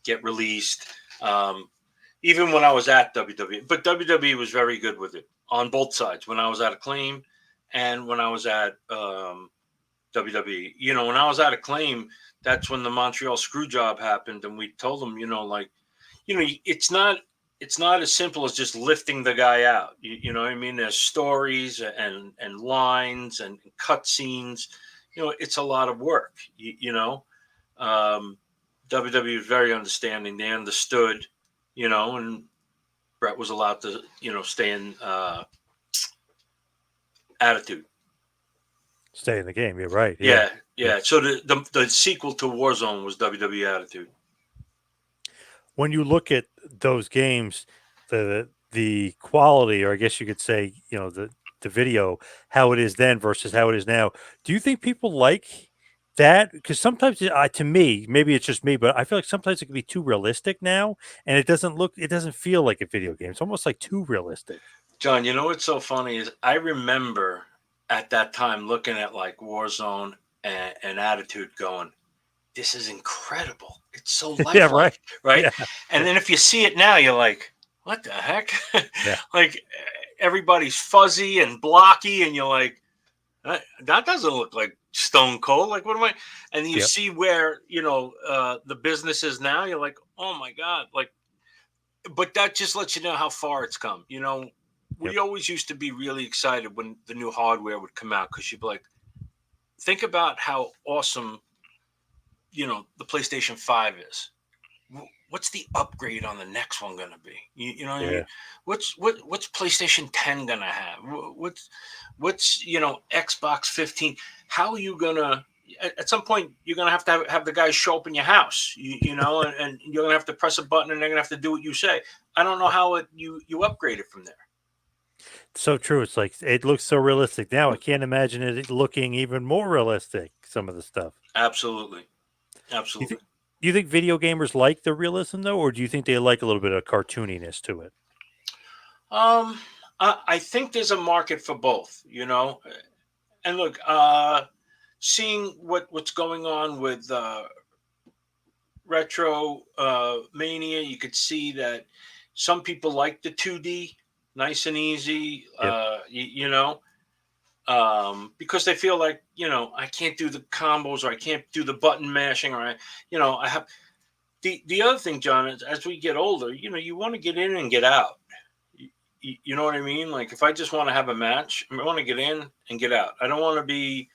get released. Um, Even when I was at WWE, but WWE was very good with it on both sides. When I was at Acclaim and when I was at WWE, when I was at Acclaim, that's when the Montreal screw job happened, and we told them, like, it's not as simple as just lifting the guy out. You know what I mean? There's stories and lines and cut scenes. It's a lot of work. Um, WWE was very understanding. They understood, and Brett was allowed to, stay in Attitude. Stay in the game. You're right. Yeah. Yeah, yeah. So the sequel to Warzone was WWE Attitude. When you look at those games, the quality, or I guess you could say, the video, how it is then versus how it is now. Do you think people like that? Because sometimes, to me, maybe it's just me, but I feel like sometimes it can be too realistic now, and it doesn't feel like a video game. It's almost like too realistic. John, you know what's so funny is I remember at that time looking at like Warzone and Attitude going, this is incredible. It's so Yeah, right. lifelike, right? Yeah, And then if you see it now, you're like, what the heck? yeah, Like everybody's fuzzy and blocky, and you're like, that doesn't look like Stone Cold. Like, what am I? And you yep, see where, the business is now, you're like, oh my God. Like, but that just lets you know how far it's come. yep. We always used to be really excited when the new hardware would come out because you'd be like, think about how awesome, the PlayStation 5 is. What's the upgrade on the next one going to be? You know what I Yeah. mean? What's PlayStation 10 going to have? What's Xbox 15? How are you going to at some point you're going to have the guys show up in your house, and you're going to have to press a button and they're going to have to do what you say. I don't know how you upgrade it from there. So true. It's like it looks so realistic now. I can't imagine it looking even more realistic. Some of the stuff. Absolutely. You Absolutely. think? Do you think video gamers like the realism though, or do you think they like a little bit of cartooniness to it? Um, I think there's a market for both. And look, seeing what's going on with retro mania, you could see that some people like the 2D, nice and easy. Yep. Because they feel like I can't do the combos or I can't do the button mashing or I have the other thing, John, is as we get older, you want to get in and get out. You know what I mean? Like if I just want to have a match, I want to get in and get out. I don't want to be,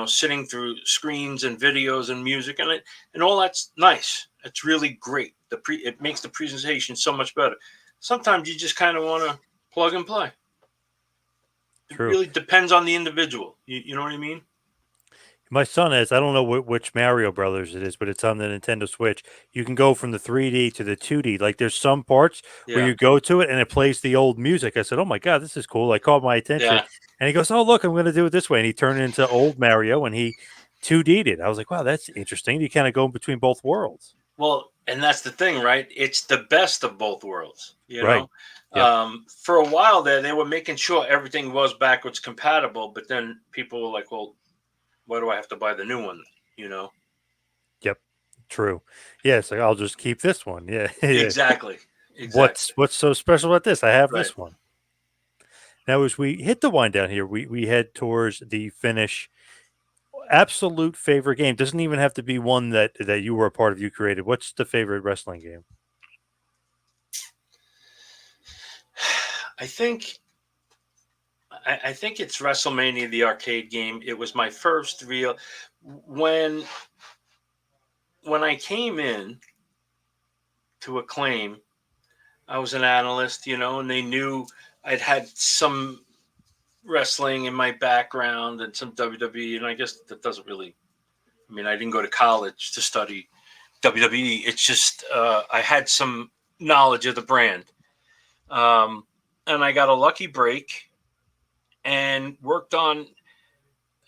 sitting through screens and videos and music and all that's nice. It's really great. It makes the presentation so much better. Sometimes you just kind of want to plug and play. It True. really depends on the individual. You know what I mean? My son has, I don't know which Mario Brothers it is, but it's on the Nintendo Switch. You can go from the 3D to the 2D. Like there's some parts where Yeah. you go to it and it plays the old music. I said, "Oh my God, this is cool." I caught my attention, Yeah. and he goes, "Oh look, I'm going to do it this way." And he turned it into old Mario and he 2D'd it. I was like, "Wow, that's interesting." You kind of go in between both worlds. Well, and that's the thing, right? It's the best of both worlds. Right. Yep. For a while there, they were making sure everything was backwards compatible, but then people were like, "Well, why do I have to buy the new one?" You know? Yep. True. Yes, I'll just keep this one. Yeah. Yeah. Exactly. What's Exactly. what's so special about this? I have Right. this one. Now, as we hit the wind down here, we head towards the finish. Absolute favorite game doesn't even have to be one that you were a part of, you created. What's the favorite wrestling game? I think I think it's WrestleMania, the arcade game. It was my first real when when I came in to Acclaim. I was an analyst, and they knew I'd had some wrestling in my background and some WWE, and I guess that doesn't really. I mean, I didn't go to college to study WWE. It's just I had some knowledge of the brand, and I got a lucky break and worked on.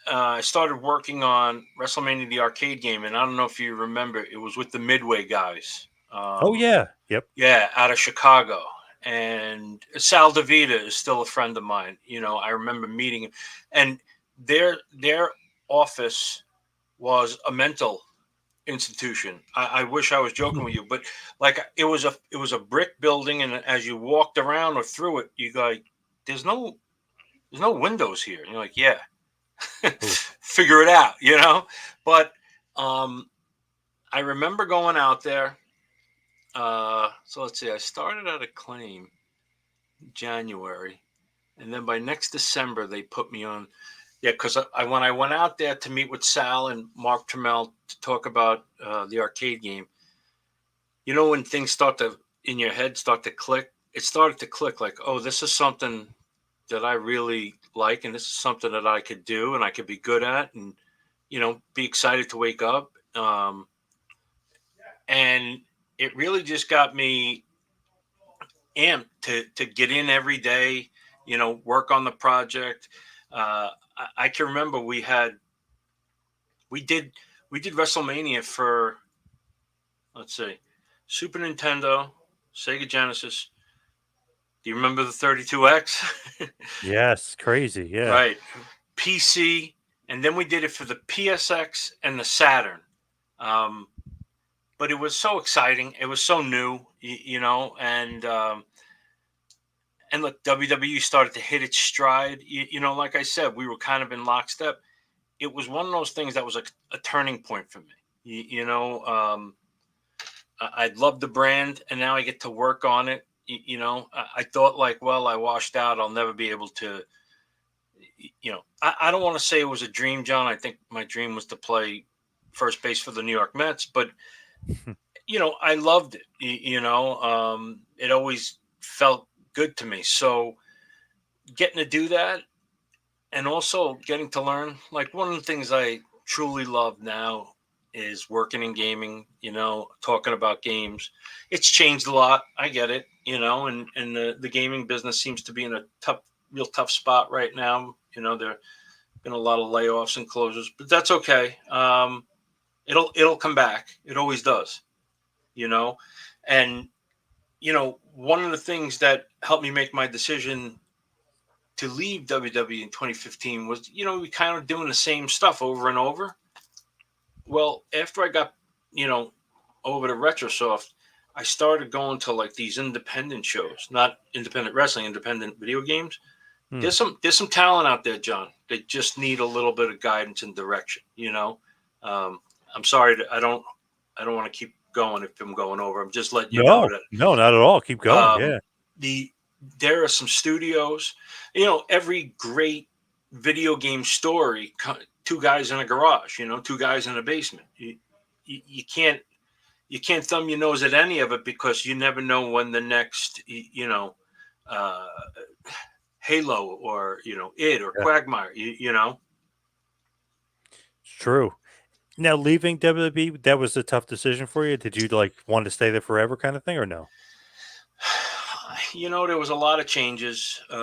I started working on WrestleMania the arcade game, and I don't know if you remember, it was with the Midway guys. Oh yeah, yep. Yeah, out of Chicago. And Sal DeVita is still a friend of mine. I remember meeting him, and their office was a mental institution. I wish I was joking with you, but like it was a brick building, and as you walked around or through it, you go, there's no windows here. And you're like, yeah, Ooh, figure it out. But um, I remember going out there. So let's see. I started at Acclaim January, and then by next December they put me on. Yeah, because when I went out there to meet with Sal and Mark Trammell to talk about the arcade game, when things start to in your head start to click. it started to click like, oh, this is something that I really like, and this is something that I could do and I could be good at, and be excited to wake up. And it really just got me amped to get in every day, work on the project. I can remember we did we did WrestleMania for, let's see, Super Nintendo, Sega Genesis. Do you remember the 32X? Yes, crazy. Yeah. Right. PC, and then we did it for the PSX and the Saturn. Um, but it was so exciting. It was so new, and look, WWE started to hit its stride. Like I said, we were kind of in lockstep. It was one of those things that was a turning point for me. I loved the brand, and now I get to work on it. I thought like, well, I washed out. I'll never be able to. I don't want to say it was a dream, John. I think my dream was to play first base for the New York Mets, but I loved it. It always felt good to me. So getting to do that, and also getting to learn, like one of the things I truly love now is working in gaming, talking about games. It's changed a lot. I get it, and the gaming business seems to be in a real tough spot right now. There been a lot of layoffs and closures, but that's okay. It'll come back. It always does, and one of the things that helped me make my decision to leave WWE in 2015 was, we kind of doing the same stuff over and over. Well, after I got, over to Retrosoft, I started going to like these independent shows, not independent wrestling, independent video games. Hmm. There's some talent out there, John. They just need a little bit of guidance and direction. I'm sorry, I don't want to keep going if I'm going over. I'm just letting you know No, that no, not at all. Keep going. um, Yeah. there are some studios. Every great video game story, two guys in a garage. Two guys in a basement. You can't thumb your nose at any of it because you never know when the next uh, Halo or it or Yeah. Quagmire. It's true. Now leaving WWE, that was a tough decision for you. Did you like want to stay there forever, kind of thing, or no? There was a lot of changes. There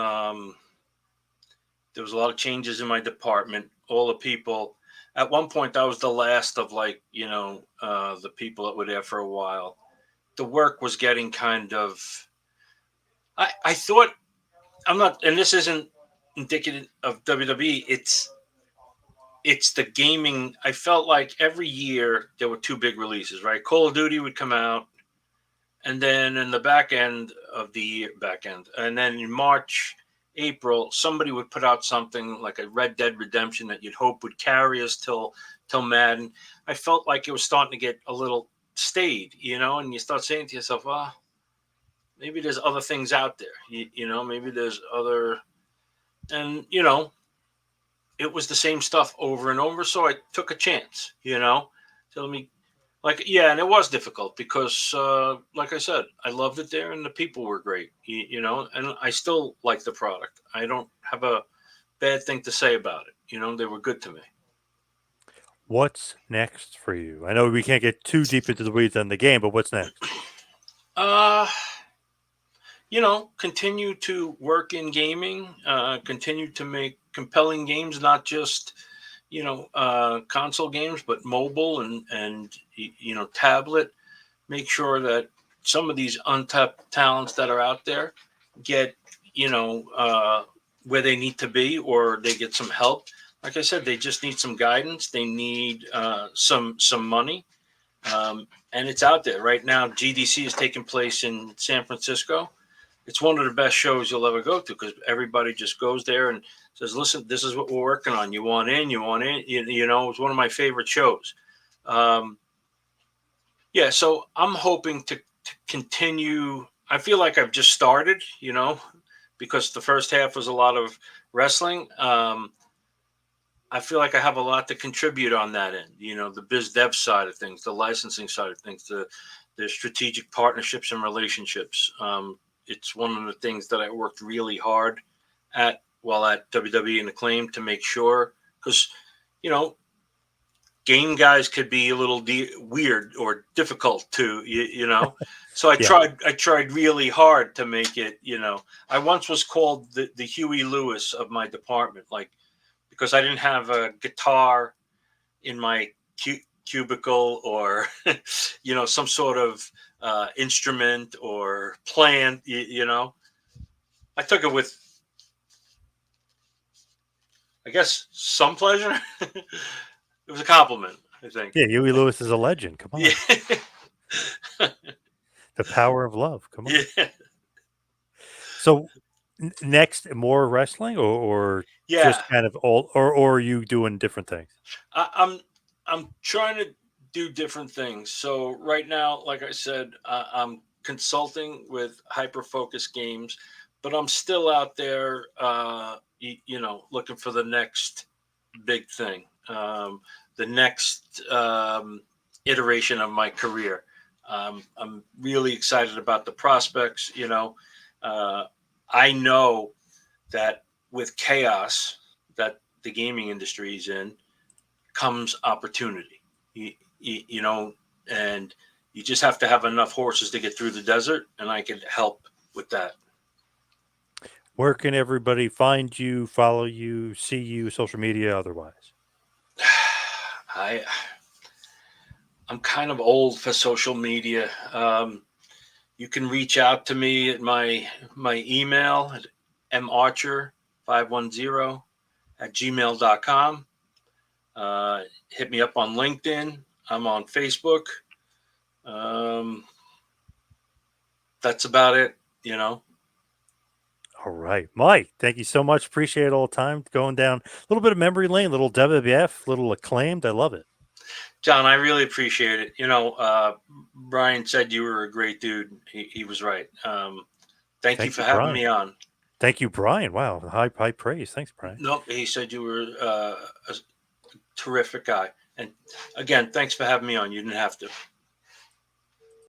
was a lot of changes in my department. All the people. At one point, I was the last of like the people that were there for a while. The work was getting kind of. I thought I'm not, and this isn't indicative of WWE. It's the gaming. I felt like every year there were two big releases, right? Call of Duty would come out, and then in the back end, and then in March, April, somebody would put out something like a Red Dead Redemption that you'd hope would carry us till Madden. I felt like it was starting to get a little staid, and you start saying to yourself, well, maybe there's other things out there, maybe there's other, and it was the same stuff over and over. So I took a chance, so let me, like, yeah, and it was difficult because, like I said, I loved it there and the people were great, and I still like the product. I don't have a bad thing to say about it. They were good to me. What's next for you? I know we can't get too deep into the weeds on the game, but what's next? Uh, continue to work in gaming, continue to make compelling games, not just, console games, but mobile and tablet. Make sure that some of these untapped talents that are out there get, where they need to be, or they get some help. Like I said, they just need some guidance. They need some money, and it's out there right now. GDC is taking place in San Francisco. It's one of the best shows you'll ever go to because everybody just goes there and says, "Listen, this is what we're working on. You want in? You want in?" It's one of my favorite shows. Um, yeah, so I'm hoping to continue. I feel like I've just started, because the first half was a lot of wrestling. I feel like I have a lot to contribute on that end, the biz dev side of things, the licensing side of things, the strategic partnerships and relationships. it's one of the things that I worked really hard at while at WWE and Acclaim to make sure, because you know game guys could be a little weird or difficult to you know. So Yeah. I tried really hard to make it. I once was called the Huey Lewis of my department, like because I didn't have a guitar in my cubicle or some sort of instrument or plant. I took it with, I guess, some pleasure. It was a compliment, I think. Yeah, Huey Lewis is a legend. Come on. Yeah. The power of love. Come on. Yeah. So next, more wrestling, or Yeah. just kind of all, or are you doing different things? I'm trying to do different things. So right now, like I said, I'm consulting with Hyper Focus Games, but I'm still out there, looking for the next big thing, the next iteration of my career. I'm really excited about the prospects. Uh, I know that with chaos that the gaming industry is in comes opportunity. You know, and you just have to have enough horses to get through the desert, and I can help with that. Where can everybody find you, follow you, see you, social media, otherwise? I I'm kind of old for social media. You can reach out to me at my email at marcher510 at gmail.com. Hit me up on LinkedIn. I'm on Facebook. Um, that's about it. You know. All right, Mike. Thank you so much. Appreciate all the time going down a little bit of memory lane, little WWF, little Acclaimed. I love it. John, I really appreciate it. Brian said you were a great dude. He was right. Thank you Thank for you, having Brian. me on. Thank you, Brian. Wow, high praise. Thanks, Brian. Nope, he said you were a terrific guy. And again, thanks for having me on. You didn't have to.